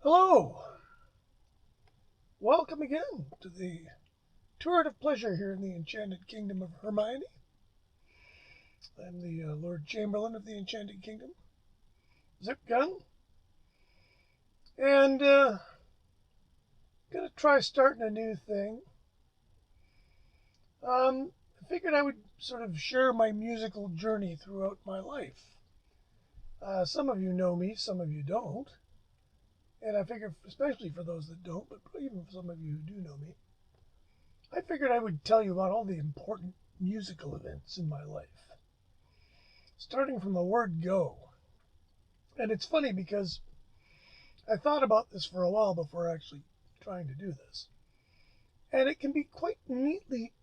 Hello! Welcome again to the tour of pleasure here in the Enchanted Kingdom of Hermione. I'm the Lord Chamberlain of the Enchanted Kingdom, Zipp Gunn, and gonna try starting a new thing. I figured I would sort of share my musical journey throughout my life. Some of you know me, some of you don't. And I figured, especially for those that don't, but even for some of you who do know me, I figured I would tell you about all the important musical events in my life, starting from the word go. And it's funny because I thought about this for a while before actually trying to do this. And it can be quite neatly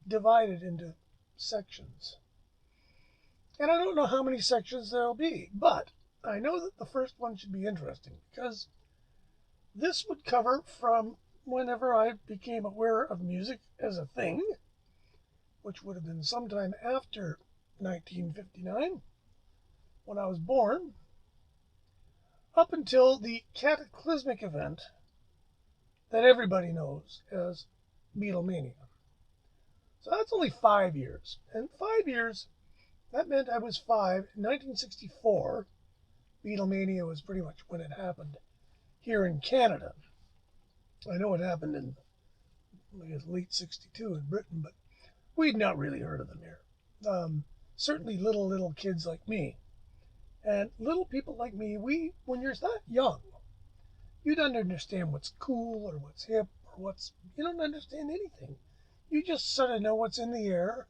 divided into sections. And I don't know how many sections there'll be, but I know that the first one should be interesting because this would cover from whenever I became aware of music as a thing, which would have been sometime after 1959, when I was born, up until the cataclysmic event that everybody knows as Beatlemania. So that's only 5 years. And 5 years, that meant I was 5 in 1964. Beatlemania was pretty much when it happened here in Canada. I know it happened in, I guess, late 62 in Britain, but we'd not really heard of them here. Certainly little kids like me. And little people like me, when you're that young, you don't understand what's cool or what's hip or you don't understand anything. You just sort of know what's in the air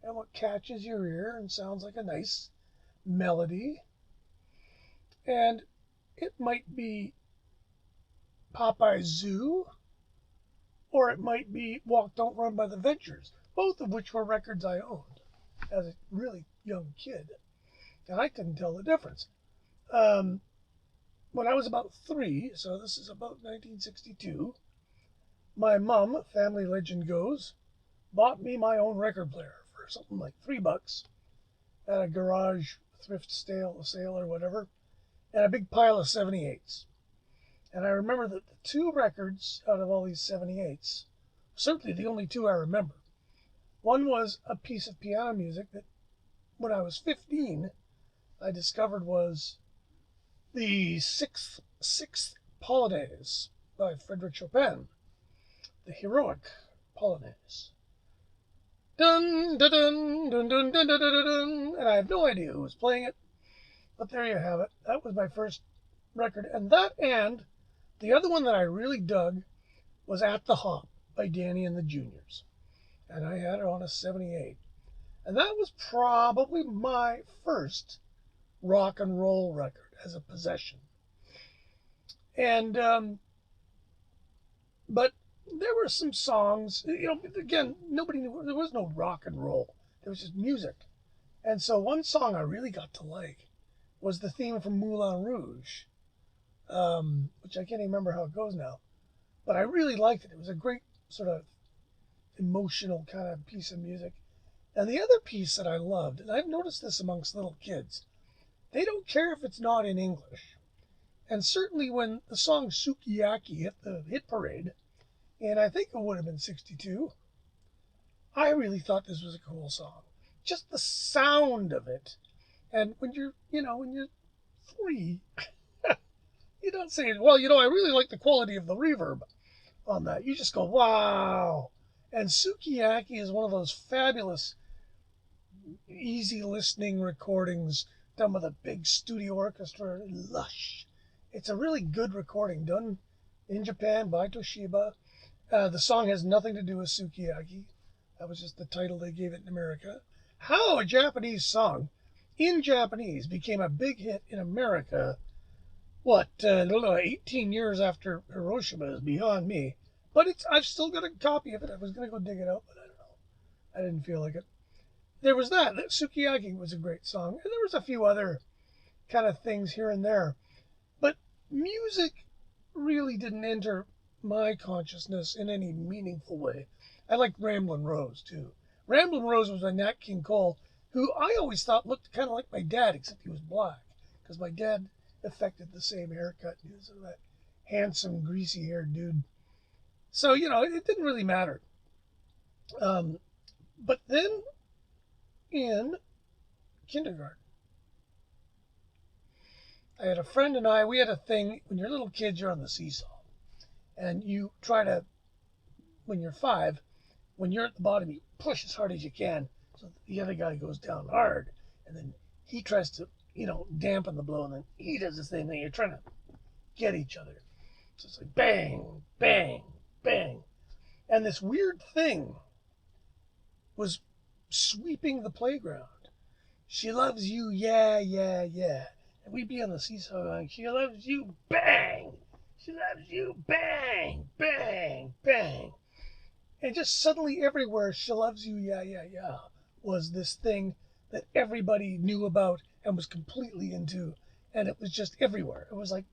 and what catches your ear and sounds like a nice melody. And it might be Popeye's Zoo, or it might be Walk, Don't Run by the Ventures, both of which were records I owned as a really young kid. And I couldn't tell the difference. When I was about 3, so this is about 1962, my mom, family legend goes, bought me my own record player for something like $3 at a garage thrift sale or whatever, and a big pile of 78s. And I remember that the 2 records out of all these 78s, certainly the only 2 I remember, one was a piece of piano music that when I was 15, I discovered was the Sixth Polonaise by Frédéric Chopin, the heroic Polonaise. Dun dun dun dun dun dun dun dun dun, and I have no idea who was playing it, but there you have it. That was my first record, and the other one that I really dug was At the Hop by Danny and the Juniors, and I had it on a 78, and that was probably my first rock and roll record as a possession. And but there were some songs, again, nobody knew, there was no rock and roll, there was just music. And so one song I really got to like was the theme from Moulin Rouge, which I can't even remember how it goes now, but I really liked it. It was a great sort of emotional kind of piece of music. And the other piece that I loved, and I've noticed this amongst little kids, they don't care if it's not in English. And certainly when the song Sukiyaki hit the hit parade, and I think it would have been 62, I really thought this was a cool song. Just the sound of it. And when you're 3, you don't say, well, I really like the quality of the reverb on that. You just go, wow. And Sukiyaki is one of those fabulous, easy listening recordings done with a big studio orchestra, lush. It's a really good recording done in Japan by Toshiba. The song has nothing to do with Sukiyaki. That was just the title they gave it in America. How a Japanese song in Japanese became a big hit in America, 18 years after Hiroshima is beyond me. But I've still got a copy of it. I was going to go dig it out, but I don't know. I didn't feel like it. There was that. Sukiyaki was a great song. And there was a few other kind of things here and there. But music really didn't enter my consciousness in any meaningful way. I liked Ramblin' Rose, too. Ramblin' Rose was by Nat King Cole, who I always thought looked kind of like my dad, except he was black. Because my dad, affected the same haircut. He was that handsome, greasy-haired dude. So, it didn't really matter. But then in kindergarten, I had a friend and we had a thing. When you're little kids, you're on the seesaw. And you try to, when you're 5, when you're at the bottom, you push as hard as you can so the other guy goes down hard. And then he tries to, dampen the blow. And then he does the same thing. You're trying to get each other. So it's like bang, bang, bang. And this weird thing was sweeping the playground. She loves you, yeah, yeah, yeah. And we'd be on the seesaw going, she loves you, bang. She loves you, bang, bang, bang. And just suddenly everywhere, she loves you, yeah, yeah, yeah, was this thing that everybody knew about and was completely into. And it was just everywhere. It was like,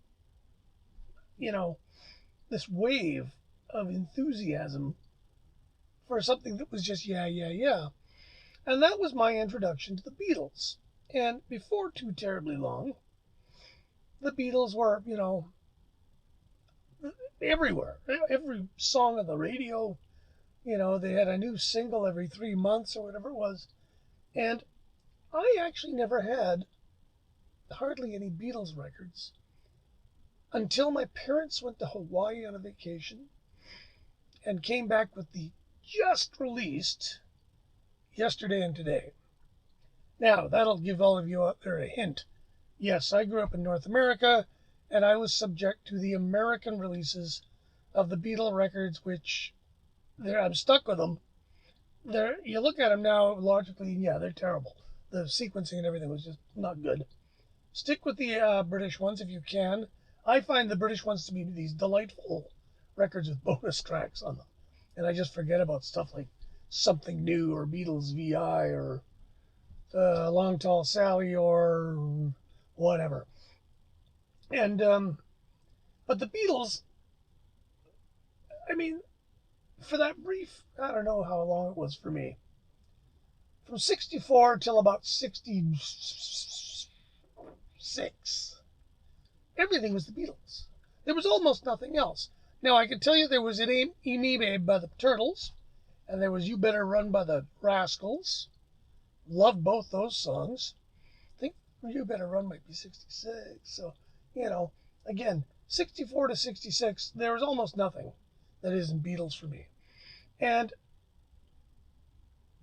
this wave of enthusiasm for something that was just yeah, yeah, yeah. And that was my introduction to the Beatles. And before too terribly long, the Beatles were, everywhere. Every song on the radio, they had a new single every 3 months or whatever it was. And I actually never had hardly any Beatles records until my parents went to Hawaii on a vacation and came back with the just released Yesterday and Today. Now, that'll give all of you out there a hint. Yes, I grew up in North America, and I was subject to the American releases of the Beatle records, which I'm stuck with them. You look at them now, logically, yeah, they're terrible. The sequencing and everything was just not good. Stick with the British ones if you can. I find the British ones to be these delightful records with bonus tracks on them. And I just forget about stuff like Something New or Beatles VI or Long Tall Sally or whatever. And, but the Beatles, I mean, for that brief, I don't know how long it was for me. From 64 till about 66, everything was the Beatles. There was almost nothing else. Now, I can tell you there was an Amy Babe by the Turtles, and there was You Better Run by the Rascals. Loved both those songs. I think You Better Run might be 66. So, again, 64 to 66, there was almost nothing that isn't Beatles for me. And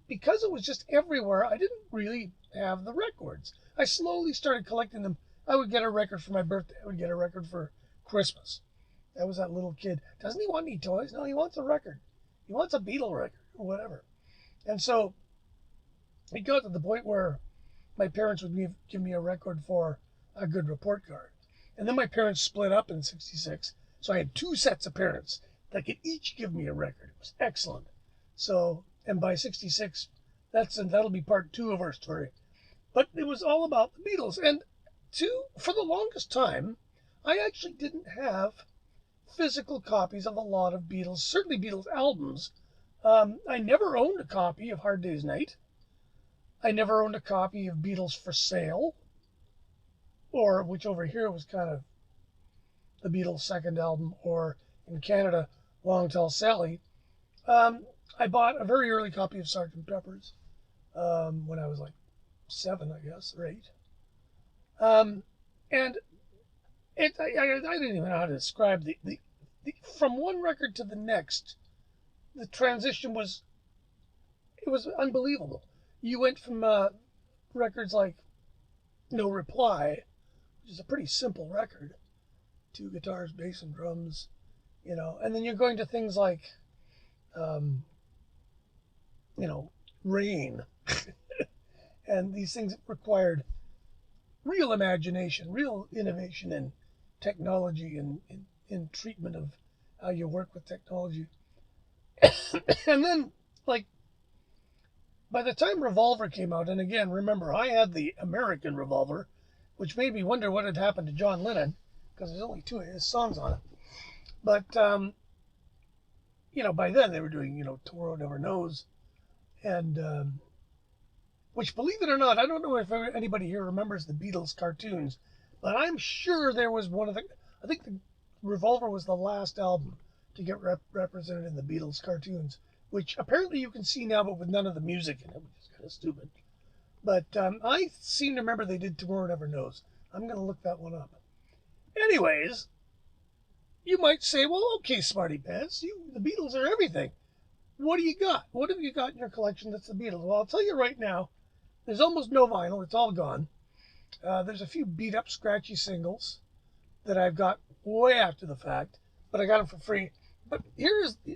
because it was just everywhere, I didn't really have the records. I slowly started collecting them. I would get a record for my birthday. I would get a record for Christmas. That was that little kid. Doesn't he want any toys? No, he wants a record. He wants a Beatle record or whatever. And so it got to the point where my parents would give me a record for a good report card. And then my parents split up in 66. So I had 2 sets of parents that could each give me a record. It was excellent. So, and by 66, that'll be part 2 of our story. But it was all about the Beatles. And for the longest time, I actually didn't have physical copies of a lot of Beatles, certainly Beatles albums. I never owned a copy of Hard Day's Night. I never owned a copy of Beatles for Sale, or which over here was kind of the Beatles' second album, or in Canada, Long Tall Sally. I bought a very early copy of Sgt. Pepper's when I was like 7, I guess, or 8. And I didn't even know how to describe the from one record to the next. The transition was unbelievable. You went from records like No Reply, which is a pretty simple record, 2 guitars, bass, and drums, and then you're going to things like, Rain, and these things required real imagination, real innovation in technology and in treatment of how you work with technology. And then, by the time Revolver came out, and again, remember, I had the American Revolver, which made me wonder what had happened to John Lennon, because there's only 2 of his songs on it. But, by then they were doing, Tomorrow Never Knows, and which, believe it or not, I don't know if anybody here remembers the Beatles cartoons, But I'm sure there was one of the. I think the Revolver was the last album to get represented in the Beatles cartoons, which apparently you can see now, but with none of the music in it, which is kind of stupid. But I seem to remember they did Tomorrow Never Knows. I'm going to look that one up. Anyways, you might say, well, okay, Smarty Pants, the Beatles are everything. What do you got? What have you got in your collection that's the Beatles? Well, I'll tell you right now, there's almost no vinyl. It's all gone. There's a few beat up, scratchy singles that I've got way after the fact, but I got them for free. But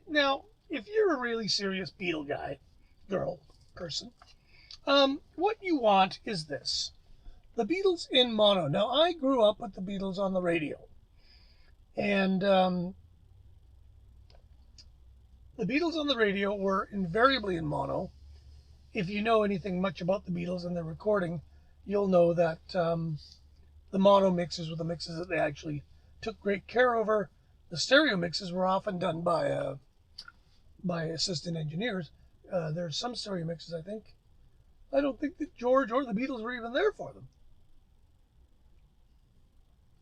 now, if you're a really serious Beatle guy, girl, person, what you want is this. The Beatles in mono. Now, I grew up with the Beatles on the radio. And the Beatles on the radio were invariably in mono. If you know anything much about the Beatles and their recording, you'll know that the mono mixes were the mixes that they actually took great care over. The stereo mixes were often done by assistant engineers. There's some stereo mixes, I think. I don't think that George or the Beatles were even there for them.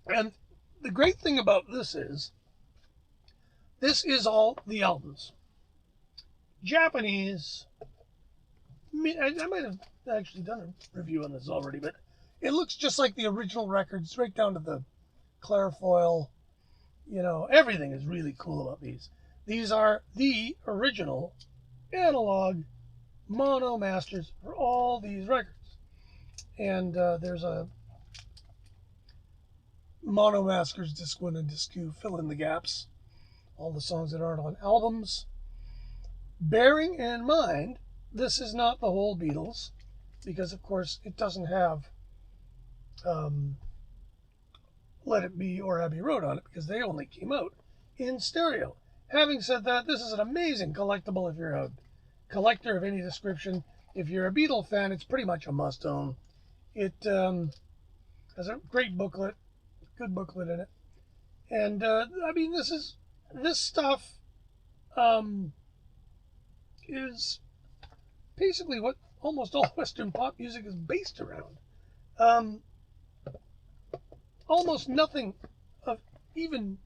And the great thing about this is all the albums. Japanese. I might have actually done a review on this already, but it looks just like the original records, right down to the clairfoil. Everything is really cool about these. These are the original analog mono masters for all these records. And there's a Mono Masters Disc 1 and Disc 2 fill in the gaps. All the songs that aren't on albums. Bearing in mind, this is not the whole Beatles, because of course it doesn't have Let It Be or Abbey Road on it, because they only came out in stereo. Having said that, this is an amazing collectible if you're a collector of any description. If you're a Beatle fan, it's pretty much a must-own. It has a great booklet. Good booklet in it, and I mean this stuff is basically what almost all Western pop music is based around. Almost nothing of even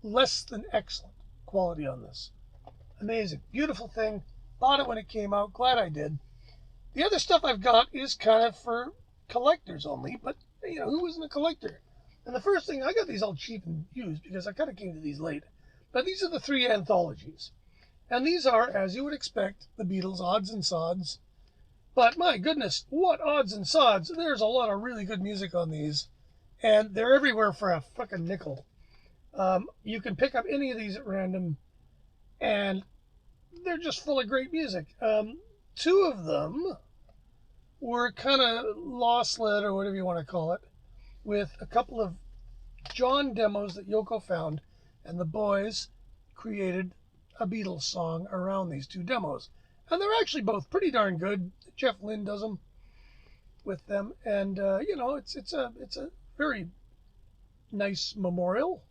less than excellent quality on this. Amazing, beautiful thing. Bought it when it came out. Glad I did. The other stuff I've got is kind of for collectors only, but who isn't a collector? And the first thing, I got these all cheap and used because I kind of came to these late. But these are the 3 anthologies. And these are, as you would expect, the Beatles' odds and sods. But my goodness, what odds and sods. There's a lot of really good music on these. And they're everywhere for a fucking nickel. You can pick up any of these at random. And they're just full of great music. 2 of them were kind of lost lead, or whatever you want to call it, with a couple of John demos that Yoko found, and the boys created a Beatles song around these 2 demos. And they're actually both pretty darn good. Jeff Lynne does them with them, and it's a very nice memorial,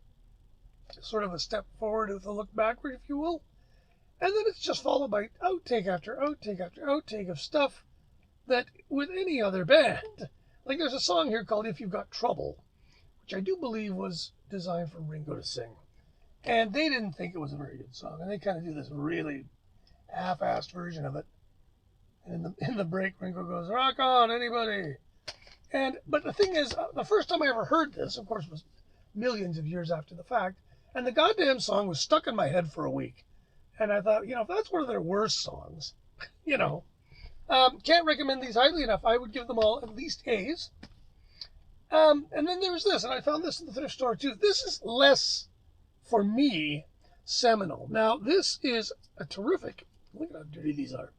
sort of a step forward with a look backward, if you will. And then it's just followed by outtake after outtake after outtake of stuff that with any other band. Like there's a song here called If You've Got Trouble, which I do believe was designed for Ringo to sing. And they didn't think it was a very good song. And they kind of do this really half-assed version of it. And in the break, Ringo goes, "Rock on, anybody." But the thing is, the first time I ever heard this, of course, was millions of years after the fact. And the goddamn song was stuck in my head for a week. And I thought, if that's one of their worst songs, can't recommend these highly enough. I would give them all at least A's. And then there was this, and I found this in the thrift store too. This is less, for me, seminal. Now, this is a terrific, look at how dirty these are.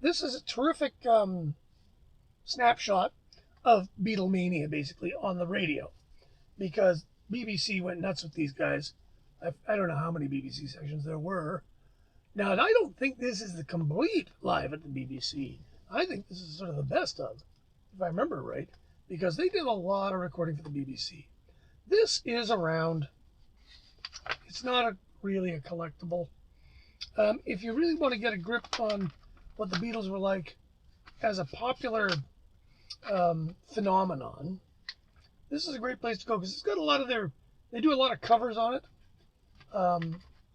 This is a terrific snapshot of Beatlemania, basically, on the radio. Because BBC went nuts with these guys. I don't know how many BBC sessions there were. Now, I don't think this is the complete live at the BBC. I think this is sort of the best of, if I remember right, because they did a lot of recording for the BBC. This is around. It's not really a collectible. If you really want to get a grip on what the Beatles were like as a popular phenomenon, this is a great place to go because it's got a lot of they do a lot of covers on it. A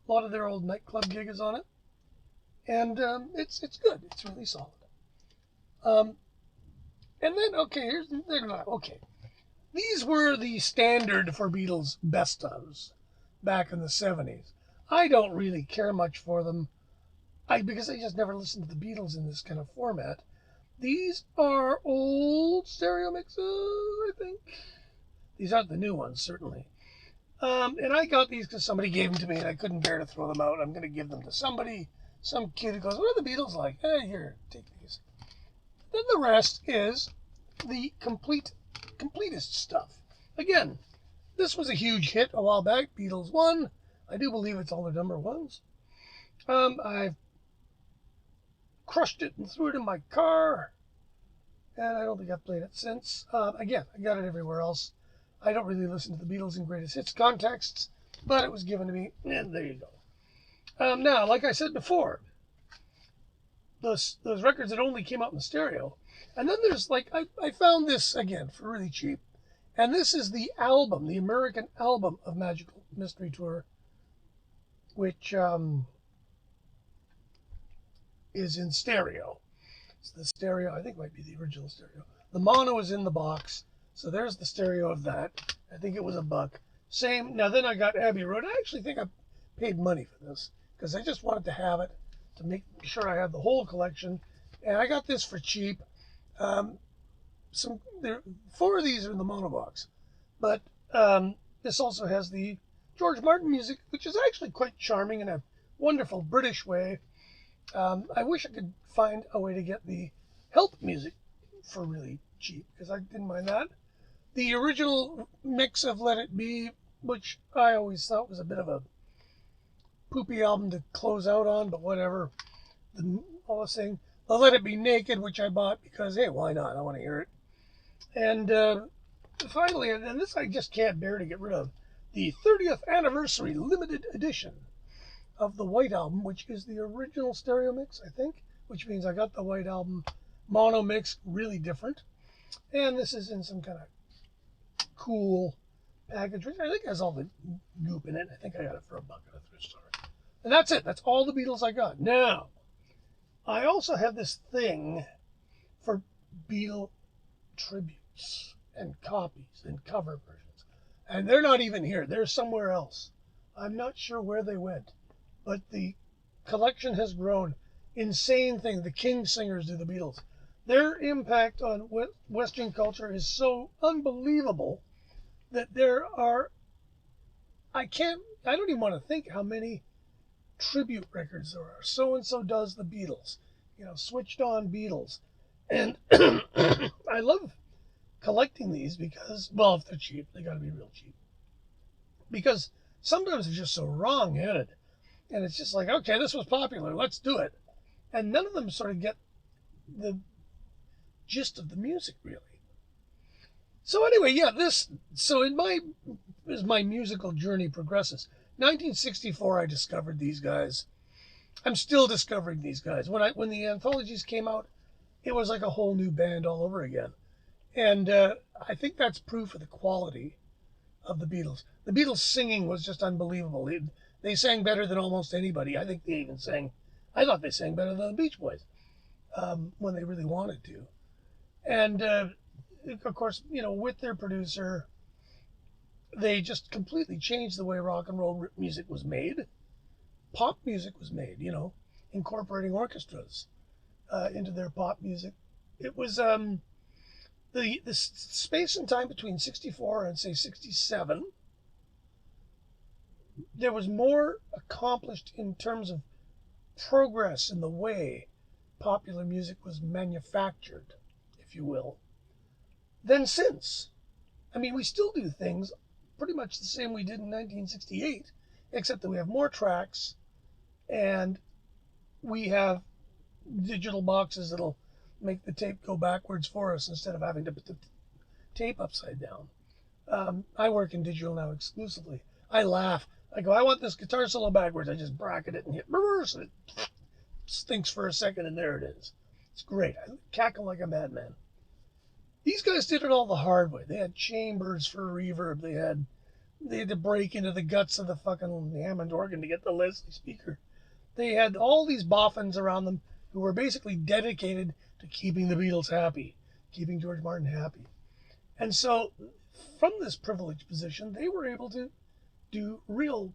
lot of their old nightclub gig is on it, and it's good. It's really solid. Um, and then they're not okay. These were the standard for Beatles best ofs back in the 70s. I don't really care much for them. Because I just never listened to the Beatles in this kind of format. These are old stereo mixes, I think. These aren't the new ones, certainly. And I got these because somebody gave them to me and I couldn't bear to throw them out. I'm going to give them to somebody. Some kid who goes, what are the Beatles like? Here, take these. Then the rest is the completest stuff. Again, this was a huge hit a while back. Beatles 1. I do believe it's all the number ones. I've crushed it and threw it in my car. And I don't think I've played it since. Again, I got it everywhere else. I don't really listen to the Beatles in greatest hits contexts, but it was given to me, and there you go. Now, like I said before, those records that only came out in stereo, and then there's I found this again for really cheap, and this is the album, the American album of Magical Mystery Tour, which is in stereo. It's the stereo, I think it might be the original stereo. The mono is in the box. So there's the stereo of that. I think it was $1. Same. Now then I got Abbey Road. I actually think I paid money for this because I just wanted to have it to make sure I had the whole collection. And I got this for cheap. 4 of these are in the mono box, but this also has the George Martin music, which is actually quite charming in a wonderful British way. I wish I could find a way to get the Help music for really cheap because I didn't mind that. The original mix of Let It Be, which I always thought was a bit of a poopy album to close out on, but whatever. All this thing. The Let It Be Naked, which I bought because, hey, why not? I want to hear it. And finally, and this I just can't bear to get rid of, the 30th anniversary limited edition of the White Album, which is the original stereo mix, I think, which means I got the White Album mono mix, really different. And this is in some kind of cool package, which I think has all the goop in it. I think I got it for $1 at a thrift store. And that's it. That's all the Beatles I got. Now, I also have this thing for Beatle tributes and copies and cover versions. And they're not even here. They're somewhere else. I'm not sure where they went. But the collection has grown. Insane thing. The King Singers do the Beatles. Their impact on Western culture is so unbelievable that there are, I don't even want to think how many tribute records there are. So-and-so does the Beatles, switched on Beatles. And I love collecting these because, well, if they're cheap, they got to be real cheap. Because sometimes they're just so wrong-headed. And it's just like, okay, this was popular, let's do it. And none of them sort of get the gist of the music, really. So anyway, yeah, as my musical journey progresses. 1964, I discovered these guys. I'm still discovering these guys. When the anthologies came out, it was like a whole new band all over again. And I think that's proof of the quality of the Beatles. The Beatles singing was just unbelievable. They sang better than almost anybody. I think I thought they sang better than the Beach Boys when they really wanted to. And of course, with their producer, they just completely changed the way rock and roll music was made. Pop music was made, incorporating orchestras into their pop music. It was the space and time between 64 and say 67. There was more accomplished in terms of progress in the way popular music was manufactured, if you will, than since. I mean, we still do things pretty much the same we did in 1968, except that we have more tracks and we have digital boxes that'll make the tape go backwards for us instead of having to put the tape upside down. I work in digital now exclusively. I laugh. I go, I want this guitar solo backwards. I just bracket it and hit reverse, and it stinks for a second, and there it is. It's great. I cackle like a madman. These guys did it all the hard way. They had chambers for reverb. They had to break into the guts of the fucking Hammond organ to get the Leslie speaker. They had all these boffins around them who were basically dedicated to keeping the Beatles happy, keeping George Martin happy. And so, from this privileged position, they were able to do really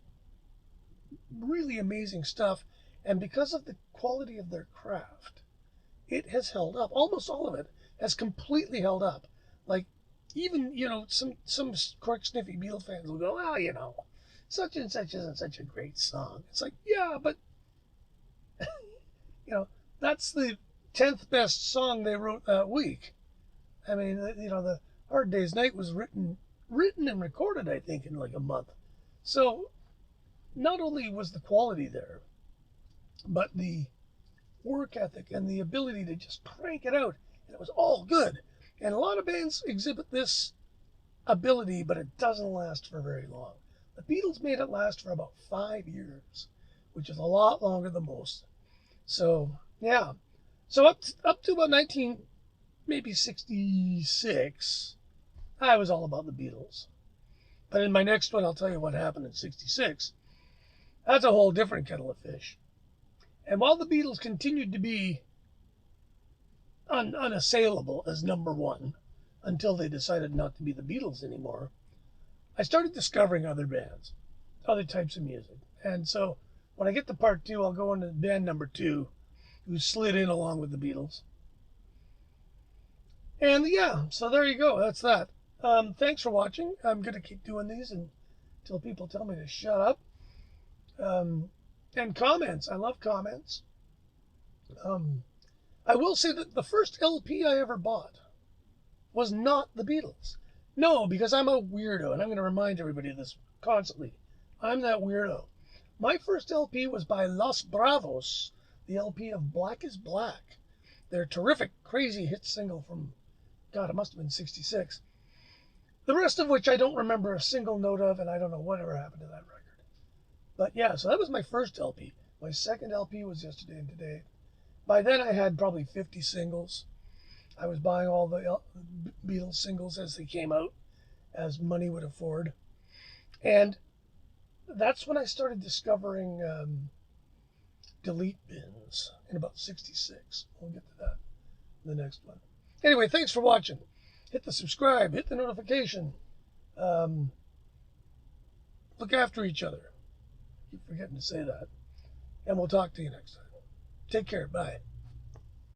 amazing stuff. And because of the quality of their craft, it has held up. Almost all of it has completely held up. Like, even, some cork sniffy Beatle fans will go, well, such and such isn't such a great song. It's like, yeah, but, that's the 10th best song they wrote that week. I mean, the Hard Day's Night was written and recorded, I think, in like a month. So, not only was the quality there, but the work ethic and the ability to just crank it out, and it was all good. And a lot of bands exhibit this ability, but it doesn't last for very long. The Beatles made it last for about 5 years, which is a lot longer than most. So, yeah. So up to about maybe 66, I was all about the Beatles. But in my next one, I'll tell you what happened in 66. That's a whole different kettle of fish. And while the Beatles continued to be unassailable as number one until they decided not to be the Beatles anymore, I started discovering other bands, other types of music. And so when I get to part two, I'll go into band number two, who slid in along with the Beatles. And yeah, so there you go. That's that. Thanks for watching. I'm going to keep doing these until people tell me to shut up. And comments. I love comments. I will say that the first LP I ever bought was not the Beatles. No, because I'm a weirdo, and I'm going to remind everybody of this constantly. I'm that weirdo. My first LP was by Los Bravos, the LP of Black is Black. Their terrific, crazy hit single from, God, it must have been 66. The rest of which I don't remember a single note of, and I don't know whatever happened to that record. But yeah, so that was my first LP. My second LP was Yesterday and Today. By then I had probably 50 singles. I was buying all the Beatles singles as they came out, as money would afford. And that's when I started discovering delete bins in about 66. We'll get to that in the next one. Anyway, thanks for watching. Hit the subscribe, hit the notification. Look after each other. Keep forgetting to say that. And we'll talk to you next time. Take care. Bye.